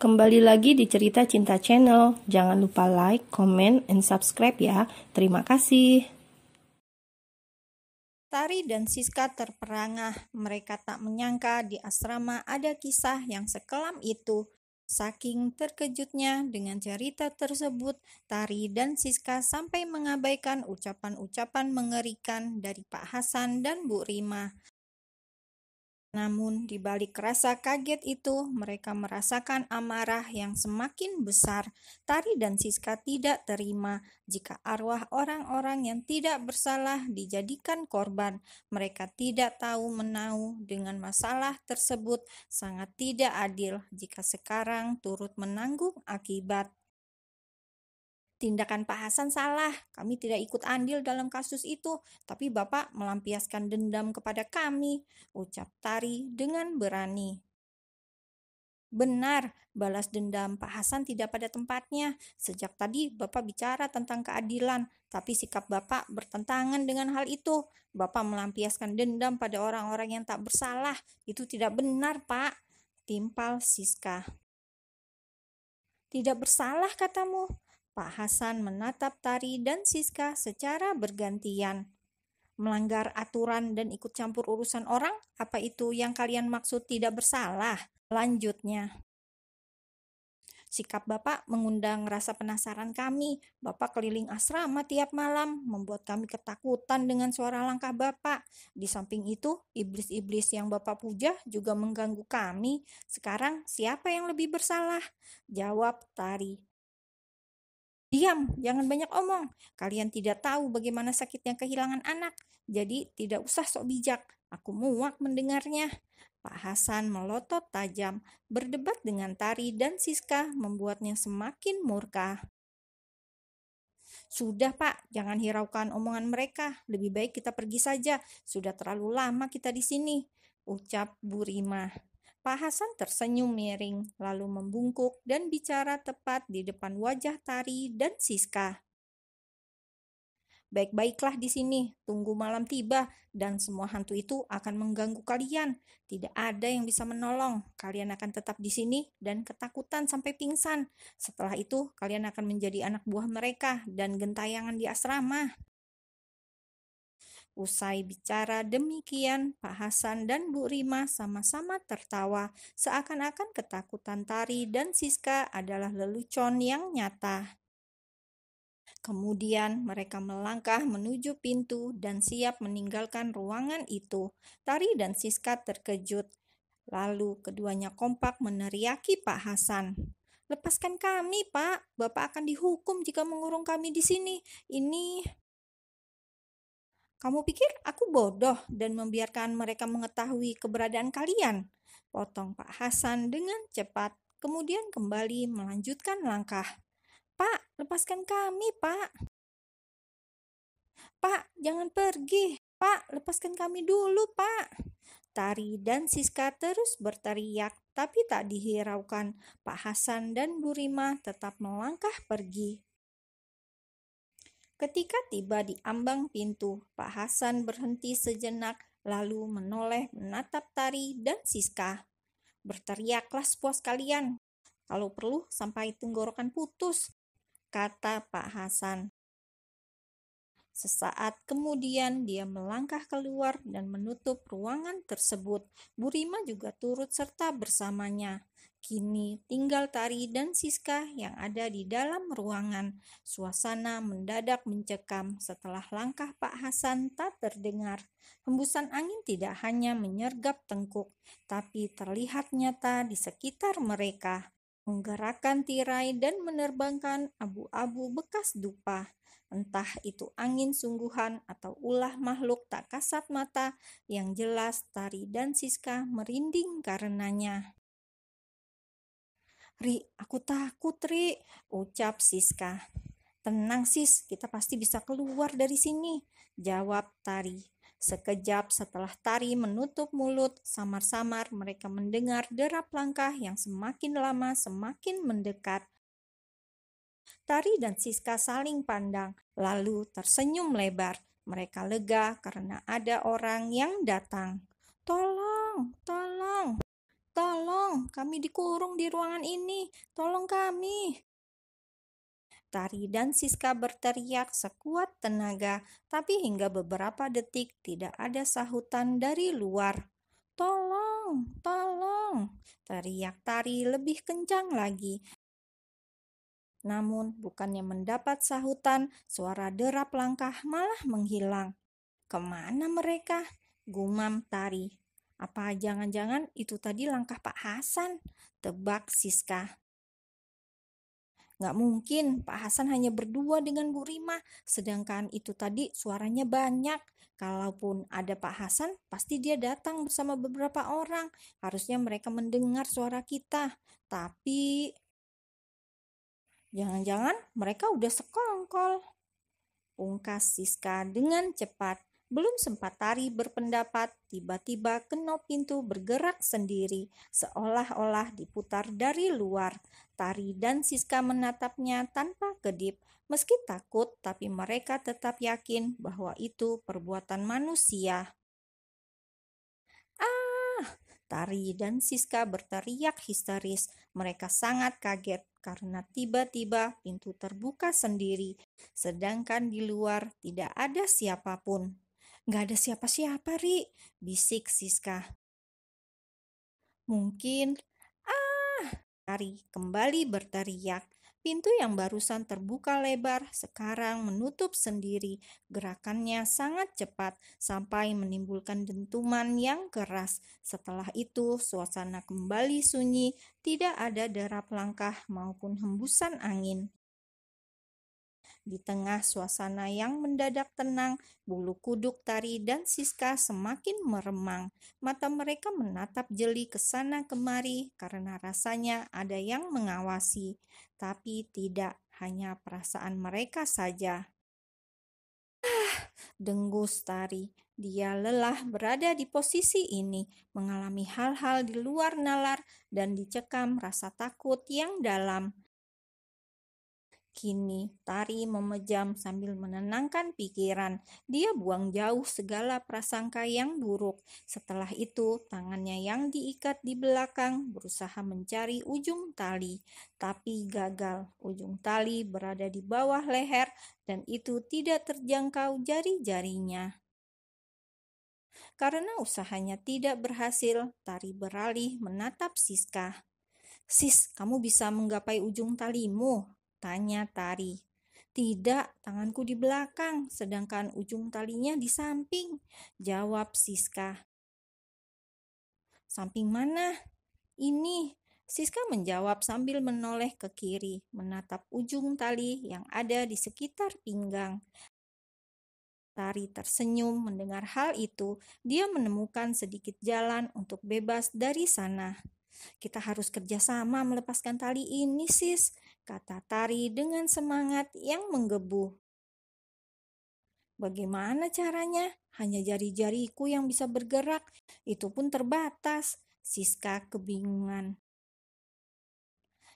Kembali lagi di Cerita Cinta Channel. Jangan lupa like, comment, and subscribe ya. Terima kasih. Tari dan Siska terperangah. Mereka tak menyangka di asrama ada kisah yang sekelam itu. Saking terkejutnya dengan cerita tersebut, Tari dan Siska sampai mengabaikan ucapan-ucapan mengerikan dari Pak Hasan dan Bu Rima. Namun, di balik rasa kaget itu, mereka merasakan amarah yang semakin besar. Tari dan Siska tidak terima jika arwah orang-orang yang tidak bersalah dijadikan korban. Mereka tidak tahu menahu dengan masalah tersebut sangat tidak adil jika sekarang turut menanggung akibat. Tindakan Pak Hasan salah, kami tidak ikut andil dalam kasus itu, tapi Bapak melampiaskan dendam kepada kami, ucap Tari dengan berani. Benar, balas dendam Pak Hasan tidak pada tempatnya. Sejak tadi Bapak bicara tentang keadilan, tapi sikap Bapak bertentangan dengan hal itu. Bapak melampiaskan dendam pada orang-orang yang tak bersalah. Itu tidak benar, Pak, timpal Siska. Tidak bersalah katamu? Pak Hasan menatap Tari dan Siska secara bergantian. Melanggar aturan dan ikut campur urusan orang, apa itu yang kalian maksud tidak bersalah? Lanjutnya. Sikap Bapak mengundang rasa penasaran kami. Bapak keliling asrama tiap malam, membuat kami ketakutan dengan suara langkah Bapak. Di samping itu, iblis-iblis yang Bapak puja juga mengganggu kami. Sekarang siapa yang lebih bersalah? Jawab Tari. Diam, jangan banyak omong. Kalian tidak tahu bagaimana sakitnya kehilangan anak, jadi tidak usah sok bijak. Aku muak mendengarnya. Pak Hasan melotot tajam, berdebat dengan Tari dan Siska membuatnya semakin murka. Sudah Pak, jangan hiraukan omongan mereka. Lebih baik kita pergi saja. Sudah terlalu lama kita di sini, ucap Bu Rima. Pak Hasan tersenyum miring, lalu membungkuk dan bicara tepat di depan wajah Tari dan Siska. Baik-baiklah di sini, tunggu malam tiba, dan semua hantu itu akan mengganggu kalian. Tidak ada yang bisa menolong. Kalian akan tetap di sini dan ketakutan sampai pingsan. Setelah itu, kalian akan menjadi anak buah mereka dan gentayangan di asrama. Usai bicara demikian, Pak Hasan dan Bu Rima sama-sama tertawa, seakan-akan ketakutan Tari dan Siska adalah lelucon yang nyata. Kemudian mereka melangkah menuju pintu dan siap meninggalkan ruangan itu. Tari dan Siska terkejut. Lalu keduanya kompak meneriaki Pak Hasan. Lepaskan kami, Pak. Bapak akan dihukum jika mengurung kami di sini. Kamu pikir aku bodoh dan membiarkan mereka mengetahui keberadaan kalian? Potong Pak Hasan dengan cepat, kemudian kembali melanjutkan langkah. Pak, lepaskan kami, Pak. Pak, jangan pergi. Pak, lepaskan kami dulu, Pak. Tari dan Siska terus berteriak, tapi tak dihiraukan. Pak Hasan dan Bu Rima tetap melangkah pergi. Ketika tiba di ambang pintu, Pak Hasan berhenti sejenak, lalu menoleh menatap Tari dan Siska. Berteriaklah sepuas kalian, kalau perlu sampai tenggorokan putus, kata Pak Hasan. Sesaat kemudian dia melangkah keluar dan menutup ruangan tersebut. Bu Rima juga turut serta bersamanya. Kini tinggal Tari dan Siska yang ada di dalam ruangan. Suasana mendadak mencekam setelah langkah Pak Hasan tak terdengar. Hembusan angin tidak hanya menyergap tengkuk, tapi terlihat nyata di sekitar mereka, menggerakkan tirai dan menerbangkan abu-abu bekas dupa. Entah itu angin sungguhan atau ulah makhluk tak kasat mata, yang jelas Tari dan Siska merinding karenanya. Ri, aku takut, Ri, ucap Siska. Tenang sis, kita pasti bisa keluar dari sini, jawab Tari. Sekejap setelah Tari menutup mulut, samar-samar mereka mendengar derap langkah yang semakin lama semakin mendekat. Tari dan Siska saling pandang, lalu tersenyum lebar. Mereka lega karena ada orang yang datang. Tolong, tolong. Tolong, kami dikurung di ruangan ini. Tolong kami. Tari dan Siska berteriak sekuat tenaga, tapi hingga beberapa detik tidak ada sahutan dari luar. Tolong, tolong, teriak Tari lebih kencang lagi. Namun, bukannya mendapat sahutan, suara derap langkah malah menghilang. Kemana mereka? Gumam Tari. Apa jangan-jangan itu tadi langkah Pak Hasan? Tebak Siska. Nggak mungkin, Pak Hasan hanya berdua dengan Bu Rima, sedangkan itu tadi suaranya banyak. Kalaupun ada Pak Hasan, pasti dia datang bersama beberapa orang. Harusnya mereka mendengar suara kita. Tapi, jangan-jangan mereka udah sekongkol. Pungkas Siska dengan cepat. Belum sempat Tari berpendapat, tiba-tiba kenop pintu bergerak sendiri, seolah-olah diputar dari luar. Tari dan Siska menatapnya tanpa kedip. Meski takut, tapi mereka tetap yakin bahwa itu perbuatan manusia. Tari dan Siska berteriak histeris. Mereka sangat kaget karena tiba-tiba pintu terbuka sendiri, sedangkan di luar tidak ada siapapun. "Gak ada siapa-siapa, Ri," bisik Siska. "Mungkin..." Tari kembali berteriak. Pintu yang barusan terbuka lebar sekarang menutup sendiri. Gerakannya sangat cepat sampai menimbulkan dentuman yang keras. Setelah itu, suasana kembali sunyi, tidak ada derap langkah maupun hembusan angin. Di tengah suasana yang mendadak tenang, bulu kuduk Tari dan Siska semakin meremang. Mata mereka menatap jeli ke sana kemari karena rasanya ada yang mengawasi. Tapi tidak, hanya perasaan mereka saja. Dengus Tari. Dia lelah berada di posisi ini, mengalami hal-hal di luar nalar dan dicekam rasa takut yang dalam. Kini Tari memejam sambil menenangkan pikiran. Dia buang jauh segala prasangka yang buruk. Setelah itu, tangannya yang diikat di belakang berusaha mencari ujung tali. Tapi gagal. Ujung tali berada di bawah leher dan itu tidak terjangkau jari-jarinya. Karena usahanya tidak berhasil, Tari beralih menatap Siska. "Sis, kamu bisa menggapai ujung talimu?" tanya Tari. "Tidak, tanganku di belakang, sedangkan ujung talinya di samping," jawab Siska. "Samping mana?" "Ini," Siska menjawab sambil menoleh ke kiri, menatap ujung tali yang ada di sekitar pinggang. Tari tersenyum mendengar hal itu. Dia menemukan sedikit jalan untuk bebas dari sana. "Kita harus kerjasama melepaskan tali ini, sis," kata Tari dengan semangat yang menggebu. "Bagaimana caranya? Hanya jari-jariku yang bisa bergerak, itu pun terbatas," Siska kebingungan.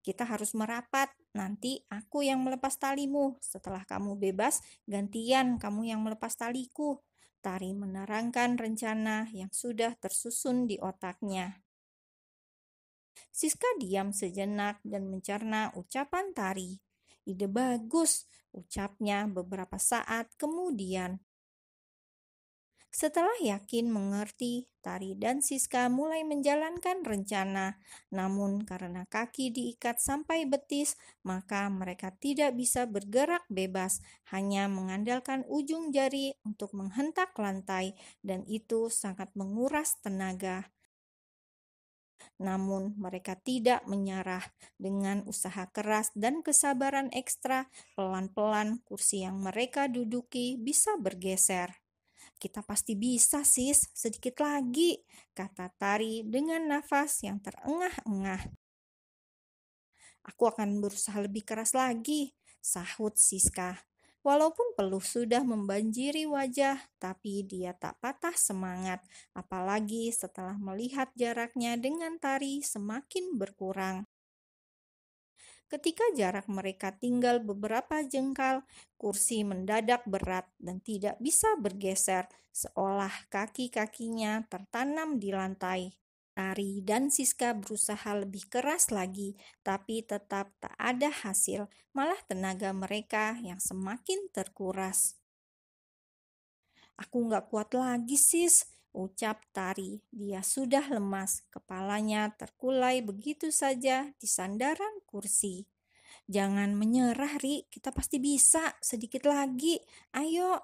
"Kita harus merapat, nanti aku yang melepas talimu. Setelah kamu bebas, gantian kamu yang melepas taliku." Tari menerangkan rencana yang sudah tersusun di otaknya. Siska diam sejenak dan mencerna ucapan Tari. "Ide bagus," ucapnya beberapa saat kemudian. Setelah yakin mengerti, Tari dan Siska mulai menjalankan rencana. Namun karena kaki diikat sampai betis, maka mereka tidak bisa bergerak bebas, hanya mengandalkan ujung jari untuk menghentak lantai, dan itu sangat menguras tenaga. Namun mereka tidak menyerah. Dengan usaha keras dan kesabaran ekstra, pelan-pelan kursi yang mereka duduki bisa bergeser. "Kita pasti bisa, sis, sedikit lagi," kata Tari dengan nafas yang terengah-engah. "Aku akan berusaha lebih keras lagi," sahut Siska. Walaupun peluh sudah membanjiri wajah, tapi dia tak patah semangat, apalagi setelah melihat jaraknya dengan Tari semakin berkurang. Ketika jarak mereka tinggal beberapa jengkal, kursi mendadak berat dan tidak bisa bergeser, seolah kaki-kakinya tertanam di lantai. Tari dan Siska berusaha lebih keras lagi, tapi tetap tak ada hasil. Malah tenaga mereka yang semakin terkuras. "Aku nggak kuat lagi, sis," ucap Tari. Dia sudah lemas, kepalanya terkulai begitu saja di sandaran kursi. "Jangan menyerah, Ri. Kita pasti bisa. Sedikit lagi. Ayo."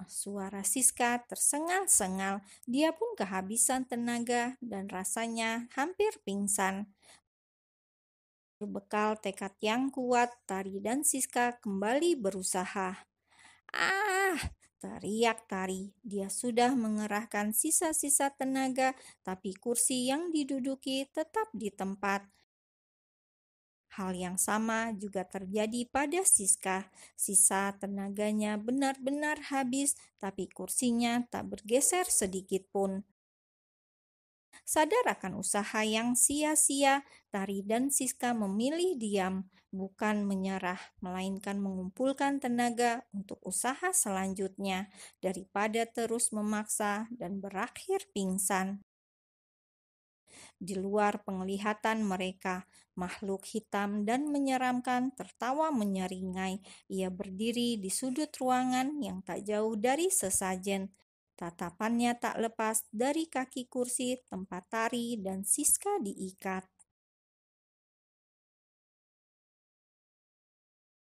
Suara Siska tersengal-sengal. Dia pun kehabisan tenaga dan rasanya hampir pingsan. Berbekal tekad yang kuat, Tari dan Siska kembali berusaha. "Ah!" teriak Tari. Dia sudah mengerahkan sisa-sisa tenaga, tapi kursi yang diduduki tetap di tempat. Hal yang sama juga terjadi pada Siska. Sisa tenaganya benar-benar habis, tapi kursinya tak bergeser sedikit pun. Sadar akan usaha yang sia-sia, Tari dan Siska memilih diam, bukan menyerah, melainkan mengumpulkan tenaga untuk usaha selanjutnya daripada terus memaksa dan berakhir pingsan. Di luar penglihatan mereka, makhluk hitam dan menyeramkan tertawa menyeringai. Ia berdiri di sudut ruangan yang tak jauh dari sesajen. Tatapannya tak lepas dari kaki kursi tempat Tari dan Siska diikat.